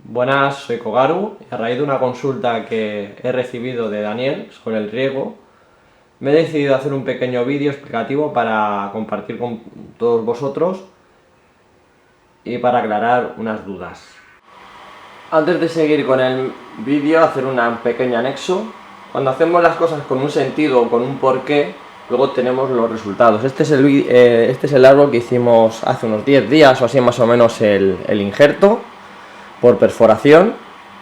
Buenas, soy Kogaru y a raíz de una consulta que he recibido de Daniel sobre el riego, me he decidido hacer un pequeño vídeo explicativo para compartir con todos vosotros y para aclarar unas dudas. Antes de seguir con el vídeo, hacer un pequeño anexo. Cuando hacemos las cosas con un sentido o con un porqué, luego tenemos los resultados. Este es el árbol que hicimos hace unos 10 días o así más o menos el injerto por perforación,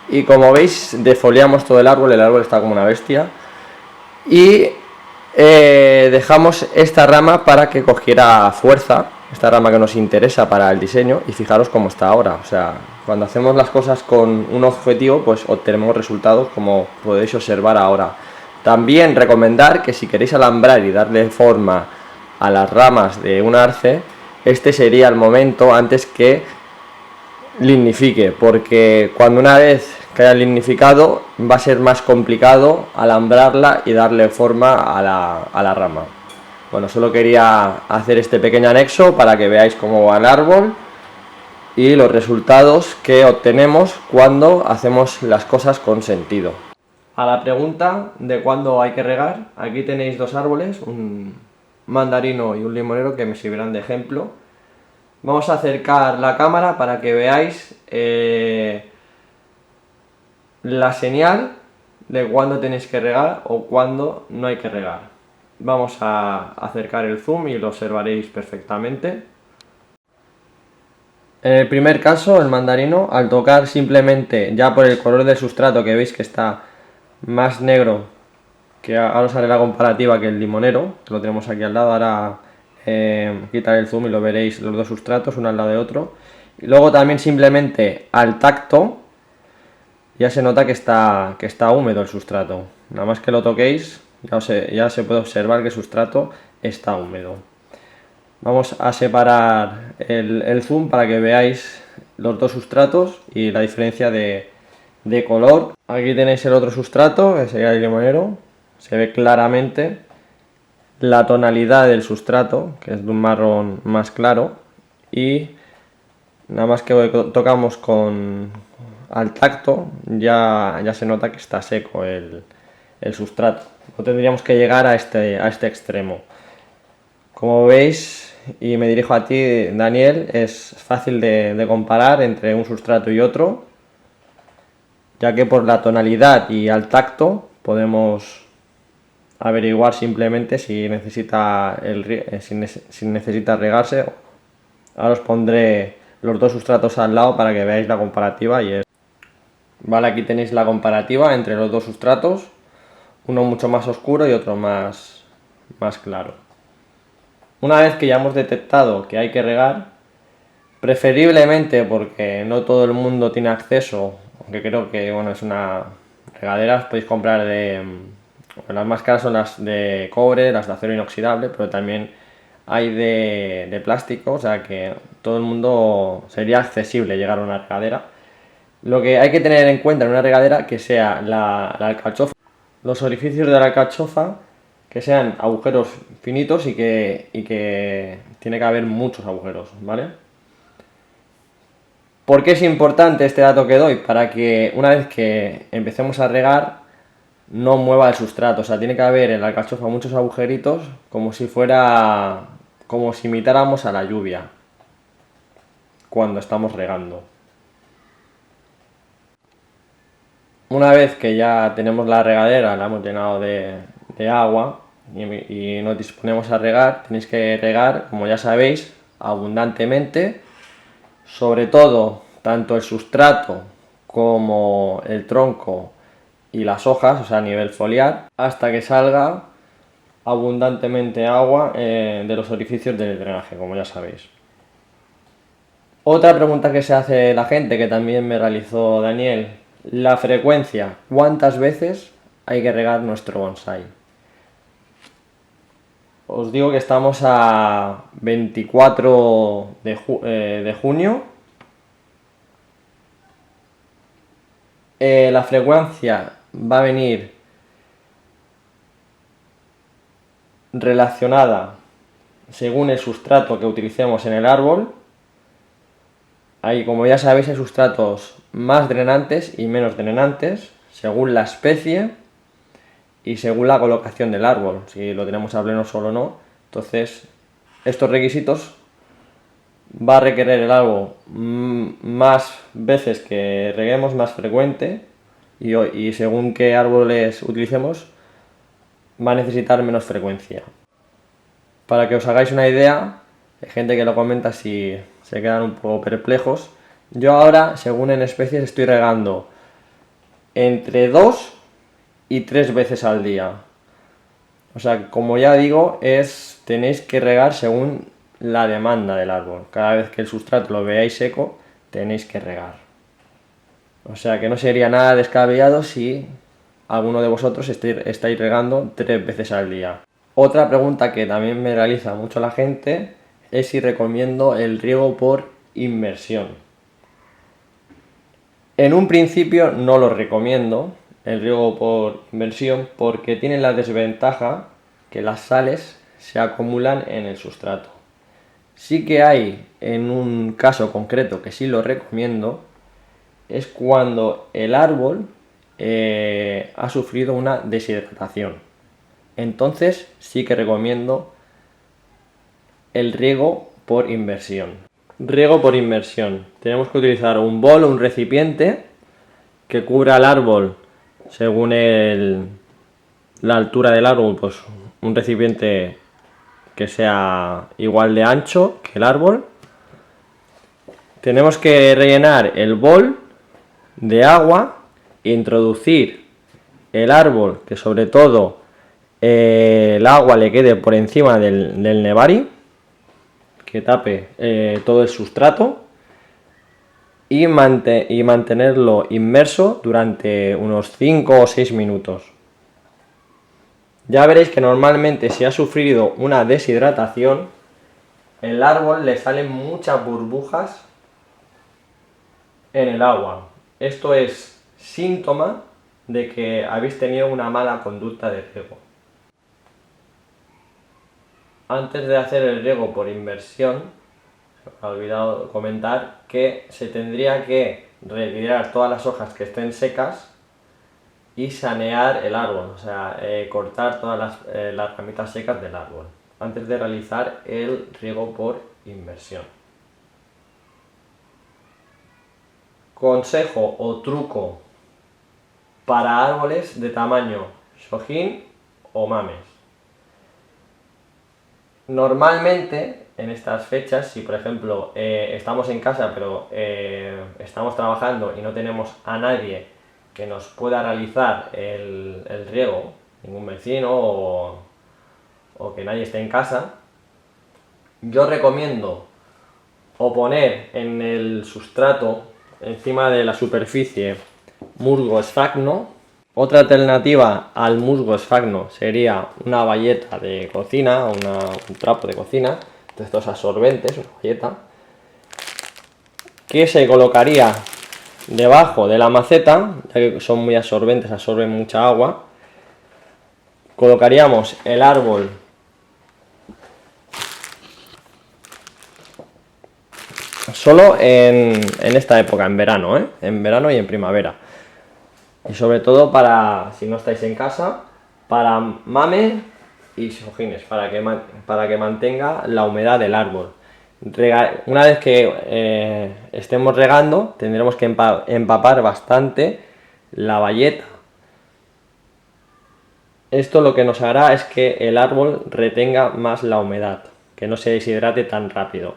y como veis defoliamos todo el árbol está como una bestia, y dejamos esta rama para que cogiera fuerza, esta rama que nos interesa para el diseño, y fijaros cómo está ahora. O sea, cuando hacemos las cosas con un objetivo, pues obtenemos resultados como podéis observar ahora. También recomendar que si queréis alambrar y darle forma a las ramas de un arce, este sería el momento antes que lignifique, porque cuando una vez que haya lignificado va a ser más complicado alambrarla y darle forma a la rama. Bueno, solo quería hacer este pequeño anexo para que veáis cómo va el árbol y los resultados que obtenemos cuando hacemos las cosas con sentido. A la pregunta de cuándo hay que regar, aquí tenéis dos árboles, un mandarino y un limonero, que me servirán de ejemplo. Vamos a acercar la cámara para que veáis la señal de cuándo tenéis que regar o cuándo no hay que regar. Vamos a acercar el zoom y lo observaréis perfectamente. En el primer caso, el mandarino, al tocar simplemente, ya por el color del sustrato que veis que está más negro, que ahora os haré la comparativa, que el limonero, que lo tenemos aquí al lado. Ahora quitar el zoom y lo veréis, los dos sustratos uno al lado de otro. Y luego también simplemente al tacto ya se nota que está húmedo el sustrato. Nada más que lo toquéis ya se puede observar que el sustrato está húmedo. Vamos a separar el zoom para que veáis los dos sustratos y la diferencia de color. Aquí tenéis el otro sustrato, que sería el limonero. Se ve claramente la tonalidad del sustrato, que es de un marrón más claro, y nada más que tocamos al tacto ya se nota que está seco el sustrato. No tendríamos que llegar a este extremo. Como veis, y me dirijo a ti, Daniel, es fácil de comparar entre un sustrato y otro, ya que por la tonalidad y al tacto podemos averiguar simplemente si necesita regarse. Ahora os pondré los dos sustratos al lado para que veáis la comparativa. Vale, aquí tenéis la comparativa entre los dos sustratos, uno mucho más oscuro y otro más claro. Una vez que ya hemos detectado que hay que regar, preferiblemente, porque no todo el mundo tiene acceso, aunque creo que es una regadera, os podéis comprar las más caras son las de cobre, las de acero inoxidable, pero también hay de plástico, o sea que todo el mundo sería accesible llegar a una regadera. Lo que hay que tener en cuenta en una regadera, que sea la alcachofa, los orificios de la alcachofa, que sean agujeros finitos y que tiene que haber muchos agujeros, ¿vale? ¿Por qué es importante este dato que doy? Para que una vez que empecemos a regar no mueva el sustrato. O sea, tiene que haber en la alcachofa muchos agujeritos, como si imitáramos a la lluvia cuando estamos regando. Una vez que ya tenemos la regadera, la hemos llenado de agua y nos disponemos a regar, tenéis que regar, como ya sabéis, abundantemente, sobre todo tanto el sustrato como el tronco y las hojas, o sea, a nivel foliar, hasta que salga abundantemente agua de los orificios del drenaje, como ya sabéis. Otra pregunta que se hace la gente, que también me realizó Daniel: la frecuencia. ¿Cuántas veces hay que regar nuestro bonsai? Os digo que estamos a 24 de junio. La frecuencia va a venir relacionada según el sustrato que utilicemos en el árbol. como ya sabéis, hay sustratos más drenantes y menos drenantes, según la especie y según la colocación del árbol, si lo tenemos a pleno sol o no. Entonces, estos requisitos va a requerir el árbol más veces que reguemos, más frecuente, y según qué árboles utilicemos, va a necesitar menos frecuencia. Para que os hagáis una idea, hay gente que lo comenta si se quedan un poco perplejos. Yo ahora, según en especies, estoy regando entre 2 y 3 veces al día. O sea, como ya digo, tenéis que regar según la demanda del árbol. Cada vez que el sustrato lo veáis seco, tenéis que regar. O sea que no sería nada descabellado si alguno de vosotros estáis regando 3 veces al día. Otra pregunta que también me realiza mucho la gente es si recomiendo el riego por inmersión. En un principio no lo recomiendo, el riego por inmersión, porque tiene la desventaja que las sales se acumulan en el sustrato. Sí que hay, en un caso concreto que sí lo recomiendo, es cuando el árbol ha sufrido una deshidratación. Entonces sí que recomiendo el riego por inmersión. Riego por inmersión. Tenemos que utilizar un bol o un recipiente que cubra el árbol según la altura del árbol, pues un recipiente que sea igual de ancho que el árbol. Tenemos que rellenar el bol de agua e introducir el árbol, que sobre todo el agua le quede por encima del nebari, que tape todo el sustrato, y mantenerlo inmerso durante unos 5 o 6 minutos. Ya veréis que normalmente, si ha sufrido una deshidratación, el árbol le salen muchas burbujas en el agua. Esto es síntoma de que habéis tenido una mala conducta de riego. Antes de hacer el riego por inmersión, se me ha olvidado comentar que se tendría que retirar todas las hojas que estén secas y sanear el árbol, o sea, cortar todas las ramitas secas del árbol, antes de realizar el riego por inmersión. Consejo o truco para árboles de tamaño shohin o mames. Normalmente en estas fechas, si por ejemplo estamos en casa pero estamos trabajando y no tenemos a nadie que nos pueda realizar el riego, ningún vecino o que nadie esté en casa, yo recomiendo o poner en el sustrato, encima de la superficie, musgo esfagno. Otra alternativa al musgo esfagno sería una bayeta de cocina, un trapo de cocina, de estos absorbentes, una bayeta, que se colocaría debajo de la maceta, ya que son muy absorbentes, absorben mucha agua. Colocaríamos el árbol solo en esta época, en verano, en verano y en primavera. Y sobre todo para, si no estáis en casa, para mame y sojines, para que mantenga la humedad del árbol. Una vez que estemos regando, tendremos que empapar bastante la bayeta. Esto lo que nos hará es que el árbol retenga más la humedad, que no se deshidrate tan rápido.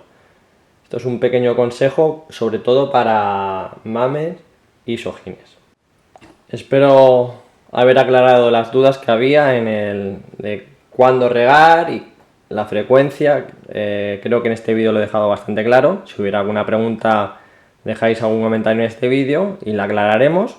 Esto es un pequeño consejo, sobre todo para mames y sojines. Espero haber aclarado las dudas que había de cuándo regar y la frecuencia. Creo que en este vídeo lo he dejado bastante claro. Si hubiera alguna pregunta, dejáis algún comentario en este vídeo y la aclararemos.